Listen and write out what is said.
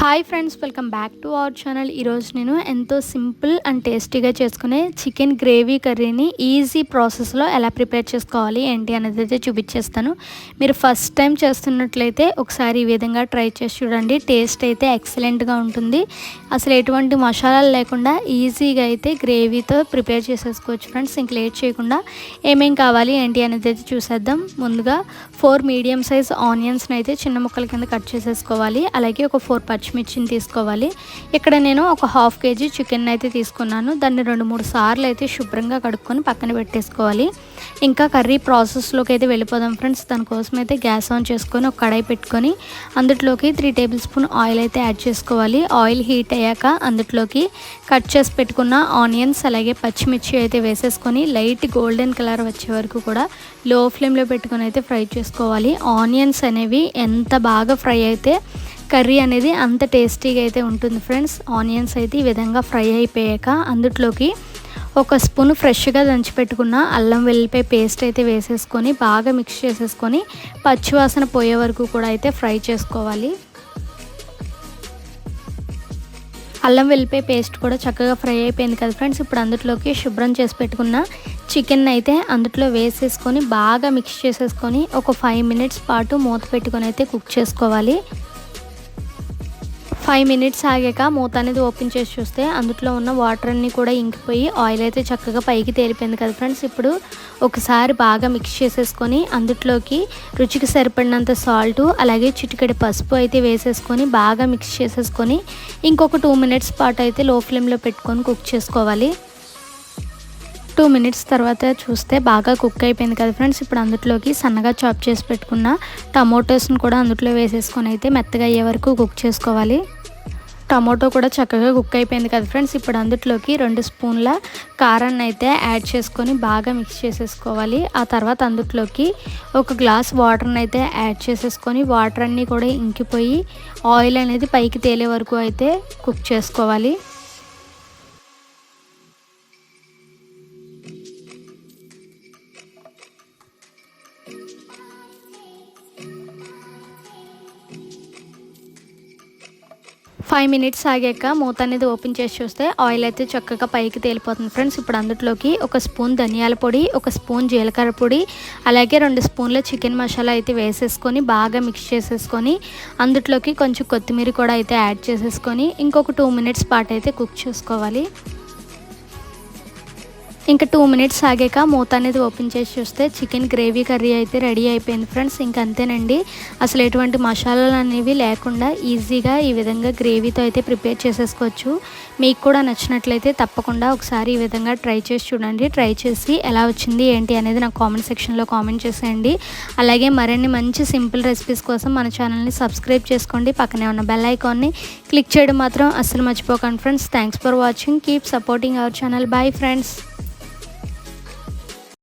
Hi friends, welcome back to our channel. ఈరోజు నేను ఎంతో సింపుల్ అండ్ టేస్టీగా చేసుకునే చికెన్ గ్రేవీ కర్రీని ఈజీ ప్రాసెస్లో ఎలా ప్రిపేర్ చేసుకోవాలి ఏంటి అనేది అయితే చూపించేస్తాను. మీరు ఫస్ట్ టైం చేస్తున్నట్లయితే ఒకసారి ఈ విధంగా ట్రై చేసి చూడండి. టేస్ట్ అయితే ఎక్సలెంట్గా ఉంటుంది. అసలు ఎటువంటి మసాలాలు లేకుండా ఈజీగా అయితే గ్రేవీతో ప్రిపేర్ చేసేసుకోవచ్చు ఫ్రెండ్స్. ఇంక లేట్ చేయకుండా ఏమేం కావాలి ఏంటి అనేది అయితే చూసేద్దాం. ముందుగా 4 మీడియం సైజ్ ఆనియన్స్ని అయితే చిన్న ముక్కల కింద కట్ చేసేసుకోవాలి. అలాగే ఒక 4 పచ్చిమిర్చిని తీసుకోవాలి. ఇక్కడ నేను ఒక 1/2 kg చికెన్ అయితే తీసుకున్నాను. దాన్ని 2-3 సార్లు అయితే శుభ్రంగా కడుక్కొని పక్కన పెట్టేసుకోవాలి. ఇంకా కర్రీ ప్రాసెస్లోకి అయితే వెళ్ళిపోదాం ఫ్రెండ్స్. దానికోసం అయితే గ్యాస్ ఆన్ చేసుకొని ఒక కడాయి పెట్టుకొని అందులోకి 3 టేబుల్ స్పూన్ ఆయిల్ అయితే యాడ్ చేసుకోవాలి. ఆయిల్ హీట్ అయ్యాక అందులోకి కట్ చేసి పెట్టుకున్న ఆనియన్స్ అలాగే పచ్చిమిర్చి అయితే వేసేసుకొని లైట్ గోల్డెన్ కలర్ వచ్చే వరకు కూడా లో ఫ్లేమ్లో పెట్టుకొని అయితే ఫ్రై చేసుకోవాలి. ఆనియన్స్ అనేవి ఎంత బాగా ఫ్రై అయితే కర్రీ అనేది అంత టేస్టీగా అయితే ఉంటుంది ఫ్రెండ్స్. ఆనియన్స్ అయితే ఈ విధంగా ఫ్రై అయిపోయాక అందులోకి ఒక స్పూన్ ఫ్రెష్గా దంచి పెట్టుకున్న అల్లం వెల్లిపాయ పేస్ట్ అయితే వేసేసుకొని బాగా మిక్స్ చేసేసుకొని పచ్చివాసన పోయే వరకు కూడా అయితే ఫ్రై చేసుకోవాలి. అల్లం వెల్లిపాయ పేస్ట్ కూడా చక్కగా ఫ్రై అయిపోయింది కదా ఫ్రెండ్స్. ఇప్పుడు అందులోకి శుభ్రం చేసి పెట్టుకున్న చికెన్ అయితే అందులో వేసేసుకొని బాగా మిక్స్ చేసేసుకొని ఒక 5 మినిట్స్ పాటు మూత పెట్టుకొని అయితే కుక్ చేసుకోవాలి. 5 మినిట్స్ ఆగాక మూత అనేది ఓపెన్ చేసి చూస్తే అందులో ఉన్న వాటర్ అన్నీ కూడా ఇంకిపోయి ఆయిల్ అయితే చక్కగా పైకి తేలిపోయింది కదా ఫ్రెండ్స్. ఇప్పుడు ఒకసారి బాగా మిక్స్ చేసేసుకొని అందులోకి రుచికి సరిపడినంత సాల్టు అలాగే చిటికెడు పసుపు అయితే వేసేసుకొని బాగా మిక్స్ చేసేసుకొని ఇంకొక 2 మినిట్స్ పాటు అయితే లో ఫ్లేమ్లో పెట్టుకొని కుక్ చేసుకోవాలి. 2 మినిట్స్ తర్వాత చూస్తే బాగా కుక్ అయిపోయింది కదా ఫ్రెండ్స్. ఇప్పుడు అందులోకి సన్నగా చాప్ చేసి పెట్టుకున్న టమోటోస్ని కూడా అందులో వేసేసుకొని అయితే మెత్తగా అయ్యే వరకు కుక్ చేసుకోవాలి. టమాటో కూడా చక్కగా కుక్ అయిపోయింది కదా ఫ్రెండ్స్. ఇప్పుడు అందులోకి 2 స్పూన్ల కారాన్ని అయితే యాడ్ చేసుకొని బాగా మిక్స్ చేసేసుకోవాలి. ఆ తర్వాత అందులోకి ఒక గ్లాస్ వాటర్ని అయితే యాడ్ చేసేసుకొని వాటర్ అన్నీ కూడా ఇంకిపోయి ఆయిల్ అనేది పైకి తేలే వరకు అయితే కుక్ చేసుకోవాలి. ఫైవ్ మినిట్స్ ఆగాక మూత అనేది ఓపెన్ చేసి చూస్తే ఆయిల్ అయితే చక్కగా పైకి తేలిపోతుంది ఫ్రెండ్స్. ఇప్పుడు అందులోకి ఒక స్పూన్ ధనియాల పొడి, ఒక స్పూన్ జీలకర్ర పొడి అలాగే 2 స్పూన్ల చికెన్ మసాలా అయితే వేసేసుకొని బాగా మిక్స్ చేసేసుకొని అందులోకి కొంచెం కొత్తిమీర కూడా అయితే యాడ్ చేసేసుకొని ఇంకొక 2 మినిట్స్ పాటు అయితే కుక్ చేసుకోవాలి. ఇంకా 2 మినిట్స్ ఆగాక మూత అనేది ఓపెన్ చేసి చూస్తే చికెన్ గ్రేవీ కర్రీ అయితే రెడీ అయిపోయింది ఫ్రెండ్స్. ఇంకా అంతేనండి. అసలు ఎటువంటి మసాలాలు అనేవి లేకుండా ఈజీగా ఈ విధంగా గ్రేవీతో అయితే ప్రిపేర్ చేసేసుకోవచ్చు. మీకు కూడా నచ్చినట్లయితే తప్పకుండా ఒకసారి ఈ విధంగా ట్రై చేసి చూడండి. ట్రై చేసి ఎలా వచ్చింది ఏంటి అనేది నాకు కామెంట్ సెక్షన్లో కామెంట్ చేసేయండి. అలాగే మరిన్ని మంచి సింపుల్ రెసిపీస్ కోసం మన ఛానల్ని సబ్స్క్రైబ్ చేసుకోండి. పక్కనే ఉన్న బెల్ ఐకాన్ని క్లిక్ చేయడం మాత్రం అస్సలు మర్చిపోకండి friends. Thanks for watching. Keep supporting our channel. Bye friends.